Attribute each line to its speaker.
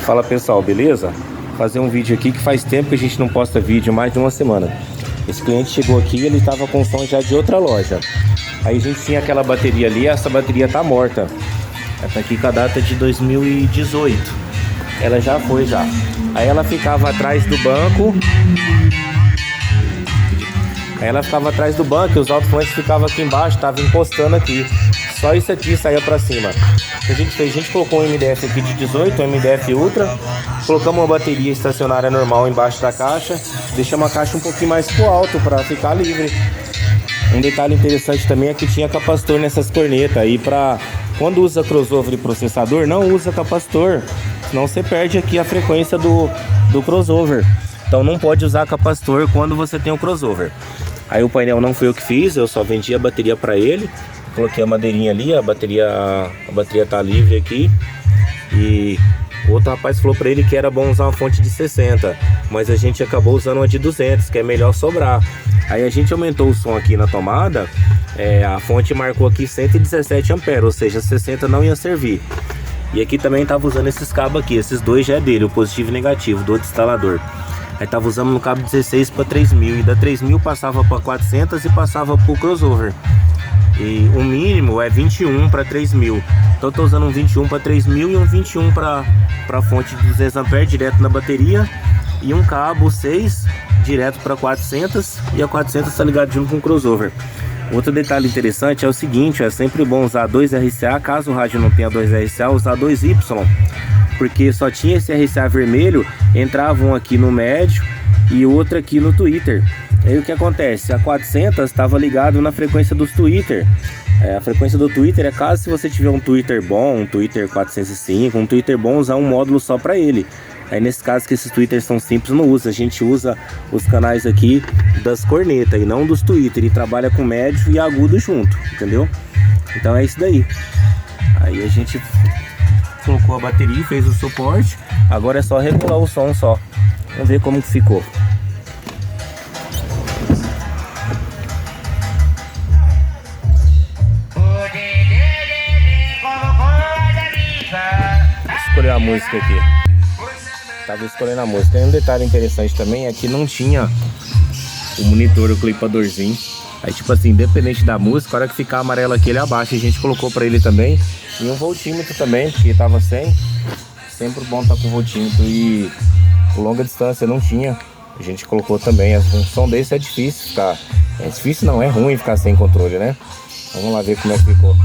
Speaker 1: Fala pessoal, beleza? Fazer um vídeo aqui que faz tempo que a gente não posta vídeo, mais de uma semana. Esse cliente chegou aqui e ele tava com som já de outra loja. Aí a gente tinha aquela bateria ali, essa bateria tá morta. Ela tá aqui com a data de 2018. Ela já foi já. Aí ela ficava atrás do banco. E os alto-falantes ficavam aqui embaixo, tava encostando aqui. Só isso aqui saía pra cima. O que a gente fez? A gente colocou um MDF aqui de 18, um MDF Ultra. Colocamos uma bateria estacionária normal embaixo da caixa. Deixamos a caixa um pouquinho mais pro alto para ficar livre. Um detalhe interessante também é que tinha capacitor nessas cornetas. Aí quando usa crossover e processador, não usa capacitor. Senão você perde aqui a frequência do crossover. Então não pode usar capacitor quando você tem o crossover. Aí o painel não foi eu que fiz, eu só vendi a bateria para ele. Coloquei a madeirinha ali, a bateria tá livre aqui. E o outro rapaz falou para ele que era bom usar uma fonte de 60, mas a gente acabou usando uma de 200, que é melhor sobrar. Aí a gente aumentou o som aqui na tomada, a fonte marcou aqui 117 amperes, ou seja, 60 não ia servir. E aqui também tava usando esses cabos aqui, esses dois já é dele, o positivo e negativo, do outro instalador. Aí tava usando no cabo 16 para 3000, e da 3000 passava para 400 e passava pro crossover. E o mínimo é 21 para 3000. Então eu tô usando um 21 para 3000 e um 21 para fonte de 200 amperes direto na bateria. E um cabo 6 direto para 400, e a 400 tá ligado junto com o crossover. Outro detalhe interessante é o seguinte, é sempre bom usar 2 RCA, caso o rádio não tenha 2 RCA, usar 2Y. Porque só tinha esse RCA vermelho, entrava um aqui no médio e outro aqui no Twitter. Aí o que acontece? A 400 estava ligado na frequência dos Twitter. A frequência do Twitter é caso se você tiver um Twitter bom, um Twitter 405, um Twitter bom, usar um módulo só para ele. Aí nesse caso que esses Twitters são simples, não usa. A gente usa os canais aqui das cornetas e não dos Twitter. E trabalha com médio e agudo junto, entendeu? Então é isso daí. Aí a gente colocou a bateria, fez o suporte. Agora é só regular o som só. Vamos ver como que ficou. Escolher a música aqui. Tava escolhendo a música. E um detalhe interessante também é que não tinha o monitor, o clipadorzinho. Aí tipo assim, independente da música, a hora que ficar amarelo aqui ele abaixa. A gente colocou pra ele também. E um voltímetro também, porque tava sem. Sempre bom estar com voltímetro. E longa distância não tinha. A gente colocou também. Um som desse é difícil ficar. É difícil não, é ruim ficar sem controle, né? Vamos lá ver como é que ficou.